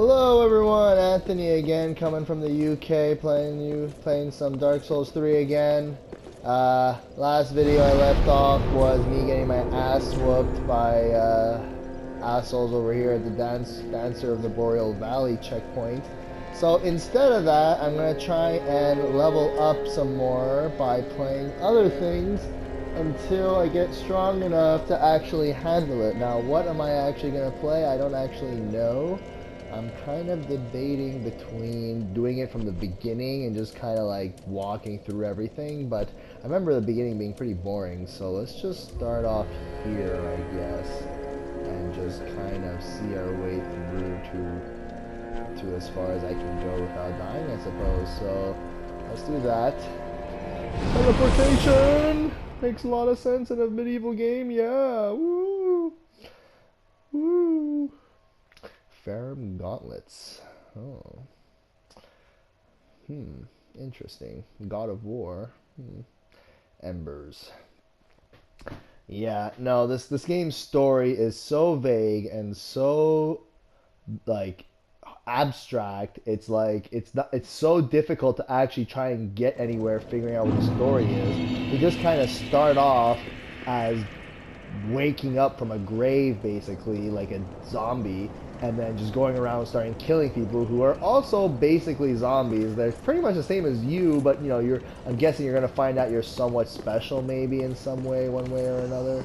Hello everyone, Anthony again, coming from the UK, playing some Dark Souls 3 again. Last video I left off was me getting my ass whooped by assholes over here at the Dancer of the Boreal Valley checkpoint. So instead of that, I'm gonna try and level up some more by playing other things until I get strong enough to actually handle it. Now, what am I actually gonna play? I don't actually know. I'm kind of debating between doing it from the beginning and just kind of like walking through everything, but I remember the beginning being pretty boring, so let's just start off here, I guess, and just kind of see our way through to as far as I can go without dying, I suppose. So let's do that. Teleportation makes a lot of sense in a medieval game, yeah. Woo! Woo! Ferrum gauntlets. Oh. Interesting. God of War. Embers. Yeah, no, this game's story is so vague and so like abstract. It's like it's so difficult to actually try and get anywhere figuring out what the story is. You just kind of start off as waking up from a grave, basically like a zombie, and then just going around and starting killing people who are also basically zombies. They're pretty much the same as you, but you know, I'm guessing you're gonna find out you're somewhat special maybe in some way, one way or another.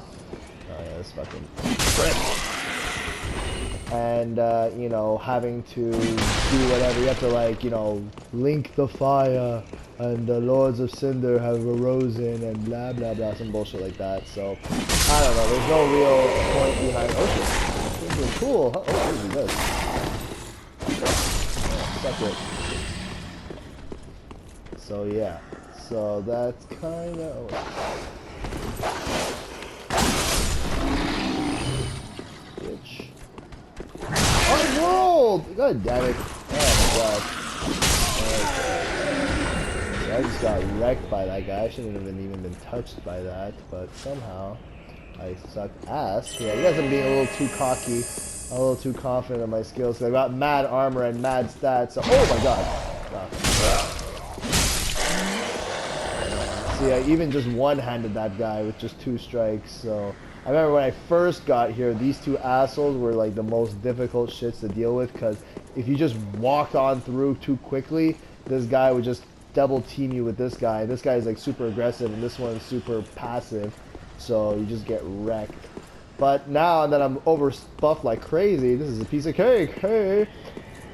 Oh yeah, this fucking and you know, having to do whatever you have to, like, you know, link the fire and the lords of cinder have arisen and blah blah blah, some bullshit like that. So I don't know, there's no real point behind this is cool. Oh, what is this? Oh, suck it. So yeah, so that's kind of bitch. Oh, world! God damn it! Oh my god. Okay. I just got wrecked by that guy. I shouldn't have even been touched by that, but somehow I suck ass. Yeah, I guess I'm being a little too cocky, a little too confident in my skills. I got mad armor and mad stats. So, oh my god! See, I even just one-handed that guy with just 2 strikes. So I remember when I first got here, these 2 assholes were like the most difficult shits to deal with, because if you just walked on through too quickly, this guy would just double team you with this guy. This guy is like super aggressive, and this one is super passive. So you just get wrecked. But now that I'm overbuffed like crazy, this is a piece of cake, hey!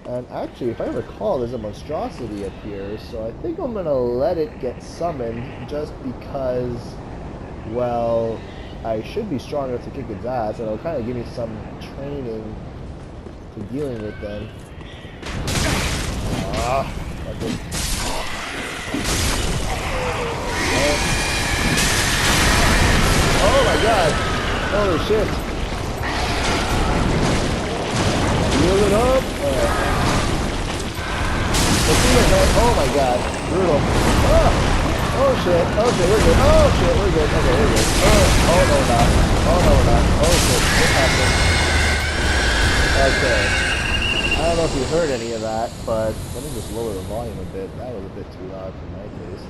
And actually, if I recall, there's a monstrosity up here, so I think I'm gonna let it get summoned, just because, well, I should be strong enough to kick its ass, and it'll kind of give me some training to dealing with them. Oh my god! Holy shit! Heal it up! Oh my god, brutal. Oh shit, okay, we're good. Oh shit, we're good. Okay, we're good. Oh no, we're not. Oh no, we're not. Oh shit, what happened? Okay. I don't know if you heard any of that, but let me just lower the volume a bit. That was a bit too loud for my taste.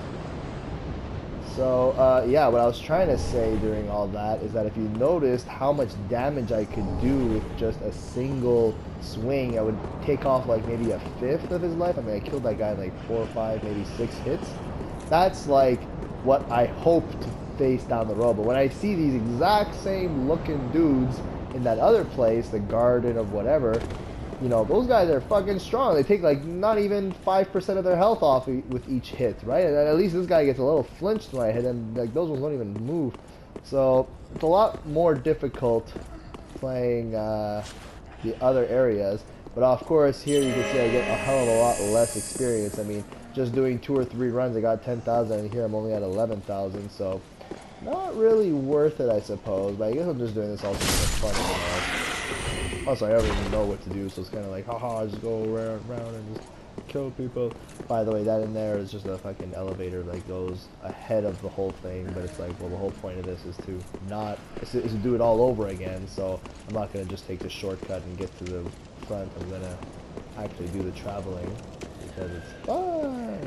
So, yeah, what I was trying to say during all that is that if you noticed how much damage I could do with just a single swing, I would take off like maybe a 1/5 of his life. I mean, I killed that guy in like 4 or 5, maybe 6 hits. That's like what I hope to face down the road. But when I see these exact same looking dudes in that other place, the garden of whatever, you know, those guys are fucking strong. They take like not even 5% of their health off with each hit, right? And at least this guy gets a little flinched when I hit him. Like, those ones don't even move. So it's a lot more difficult playing the other areas. But of course, here you can see I get a hell of a lot less experience. I mean, just doing 2 or 3 runs, I got 10,000, and here I'm only at 11,000. So not really worth it, I suppose. But I guess I'm just doing this also for the fun of it. Also, I already know what to do, so it's kind of like, haha, just go around and just kill people. By the way, that in there is just a fucking elevator that goes ahead of the whole thing, but it's like, well, the whole point of this is to do it all over again, so I'm not going to just take the shortcut and get to the front. I'm going to actually do the traveling because it's fun.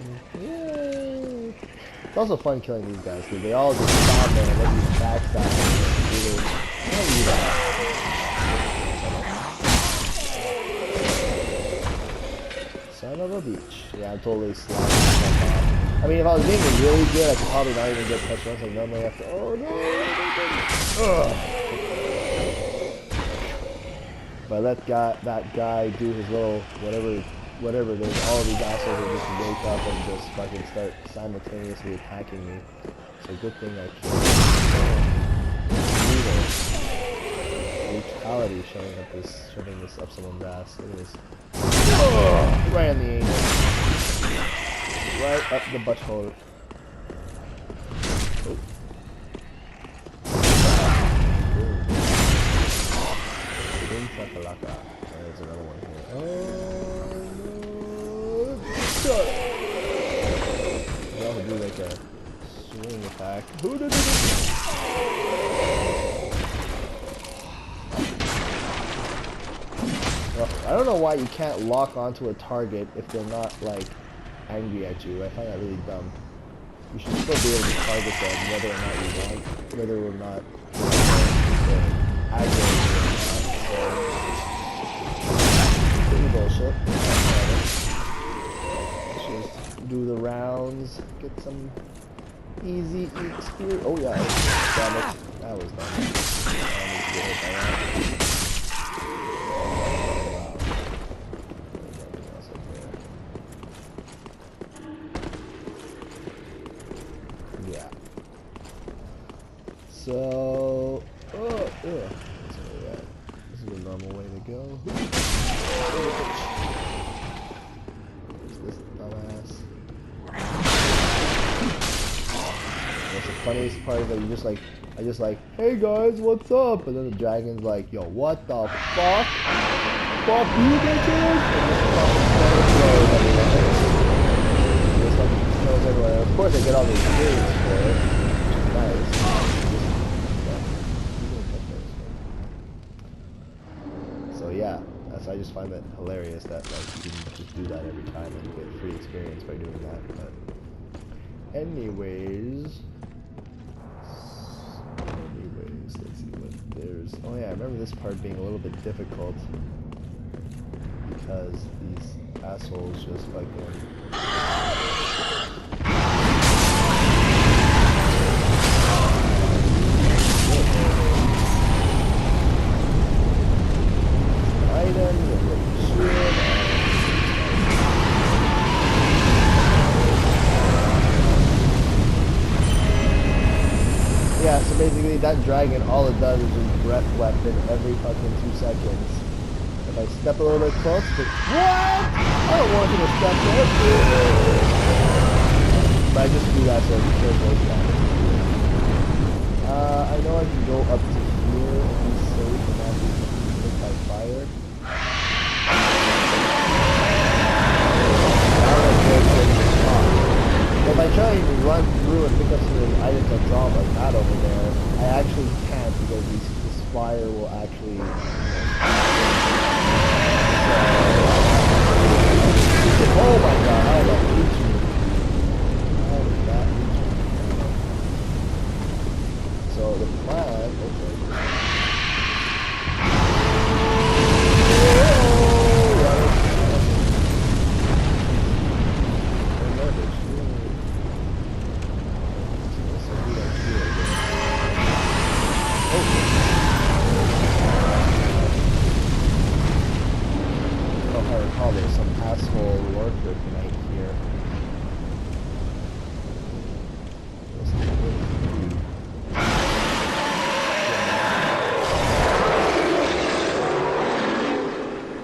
Yay! It's also fun killing these guys because they all just stop there and let you backstab them. I don't do that. Son of a bitch. Yeah, I'm totally slapping myself off. I mean, if I was being really good, I could probably not even get touched once. Like normally I have to. Oh no! Ugh. If I let that guy do his little whatever it is, all of these assholes will just wake up and just fucking start simultaneously attacking me. So good thing I killed him. Brutality shoving this up someone's ass. Look at this. Oh, right in the anus. Right up the butthole. Oh. Chakalaka. There's another one here. Oh no! Shut up! Y'all do like a swing attack. I don't know why you can't lock onto a target if they're not like angry at you. I find that really dumb. You should still be able to target them whether or not you want, whether or not they're aggravated. Pretty bullshit. Let's just do the rounds, get some easy experience. Oh yeah, damn it. That was dumb. I need to get hit by that. Yeah. So, this is a normal way to go. Where's this dumbass? What's the funniest part is that I just like, hey guys, what's up? And then the dragon's like, yo, what the fuck? Fuck you bitches! And just fucking throws everywhere. Of course I get all the experience for it, which is nice. So yeah, I just find that hilarious that like you can just do that every time and get free experience by doing that. But anyways, let's see what there's. Oh yeah, I remember this part being a little bit difficult because these assholes just fucking. Yeah, so basically that dragon, all it does is just breath weapon every fucking 2 seconds. If I step a little bit close, what? I don't want you to step there. But I just do that so it kills those guys. I know I can go up to here and be safe and not be hit by fire. If I try and run through and pick up some of the items I dropped like that over there, I actually can't because this fire will actually. Oh my god, how did that reach me? How did that reach me? So the plan, okay. Oh, there's some asshole lurker tonight here.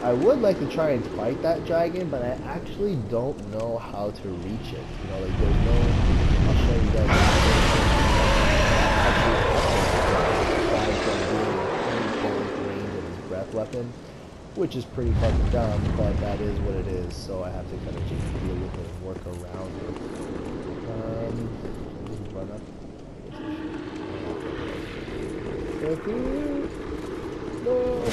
I would like to try and fight that dragon, but I actually don't know how to reach it. You know, like there's no. I'll show you guys. Aside from being point range of his breath weapon. Which is pretty fucking dumb, but that is what it is, so I have to kind of just deal with it and work around it. Run up. No,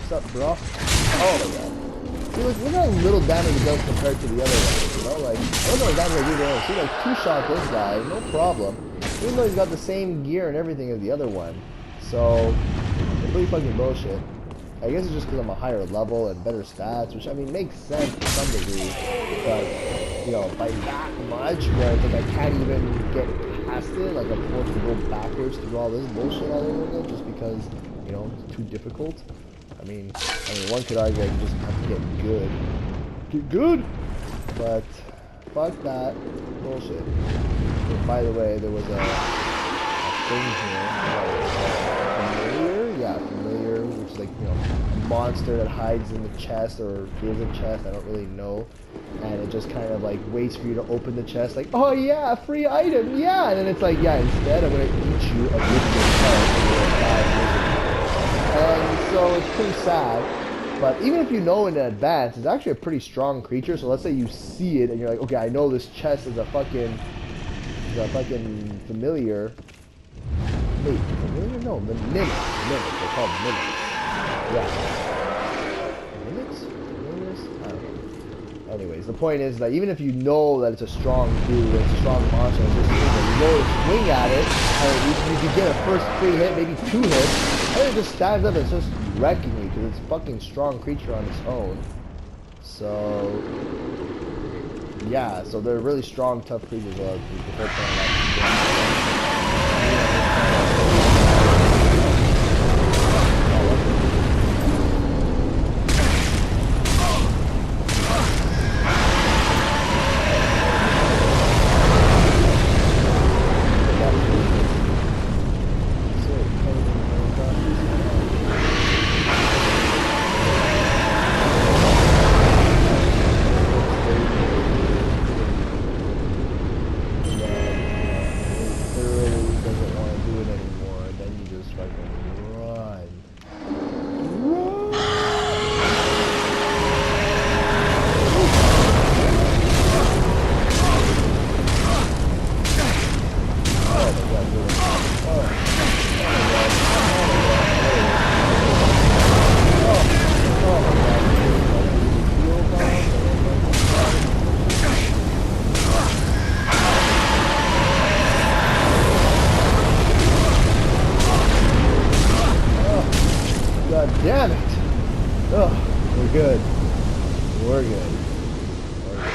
What's up, bro? Oh my god. See, look how little damage it does compared to the other ones, you know? Like, I don't know what damage I do to him. See, like, two-shot this guy, no problem. Even though he's got the same gear and everything as the other one. So, complete fucking bullshit. I guess it's just because I'm a higher level and better stats, which, I mean, makes sense to some degree. But, you know, by that much, where it's like I can't even get past it, like I'm forced to go backwards through all this bullshit all over again, just because, you know, it's too difficult. I mean, one could argue I just have to get good. Get good? But, fuck that bullshit. And by the way, there was a thing here. Familiar? Yeah, familiar, which is like, you know, a monster that hides in the chest, or is a chest, I don't really know. And it just kind of like waits for you to open the chest, like, oh yeah, free item, yeah! And then it's like, yeah, instead I'm gonna eat you and rip your heart and you're gonna die miserably. And so it's pretty sad. But even if you know in advance, it's actually a pretty strong creature. So let's say you see it and you're like, okay, I know this chest is a fucking familiar. Wait, familiar? No, the mimics. They're called mimics. Yeah. Mimics? Familiars? I don't know. Anyways, the point is that even if you know that it's a strong dude, it's a strong monster, it's just, you go to swing at it, and you can get a first free hit, maybe 2 hits, and it just stands up and it's just wrecking you, because it's a fucking strong creature on its own. So, yeah, so they're really strong, tough creatures. The whole point of that. Damn it! Oh, we're good. We're good. We're good.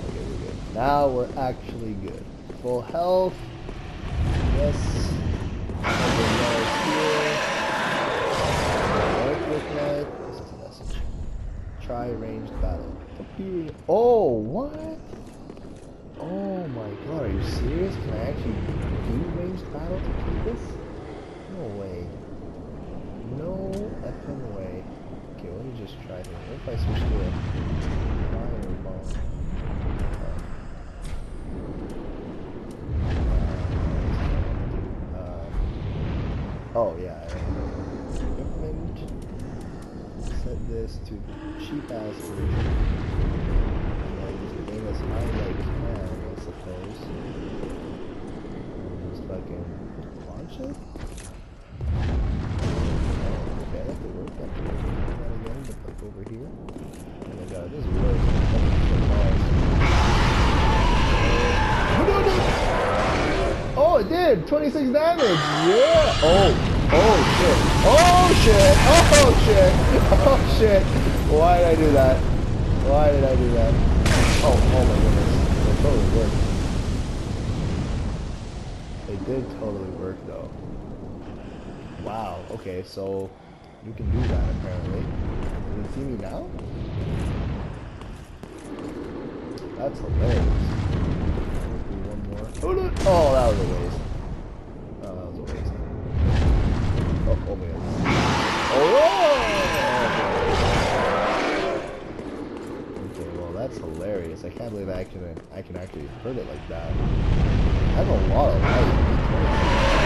Okay, we're good. Now we're actually good. Full health. Yes. Try ranged battle. Oh, what? Oh my god, are you serious? Can I actually do ranged battle to keep this? No way. No effing way. Okay, let me just try this. What if I switch to a fireball? Oh yeah. Equipment. Set this to cheap ass version. And I just aim as high as I can, I suppose. And just fucking launch it? Oh, okay, that could work. That could work. That again, but like over here. Oh my god, this works. Oh, it did! 26 damage! Yeah! Oh shit! Oh shit! Oh shit! Oh shit! Why did I do that? Why did I do that? Oh my goodness. It totally worked. It did totally work though. Wow, okay, so you can do that apparently. Does it see me now? That's hilarious. One more. Oh, that was a waste. Oh, that was a waste. Oh my god. Okay, well that's hilarious. I can't believe I can actually hurt it like that. I have a lot of life.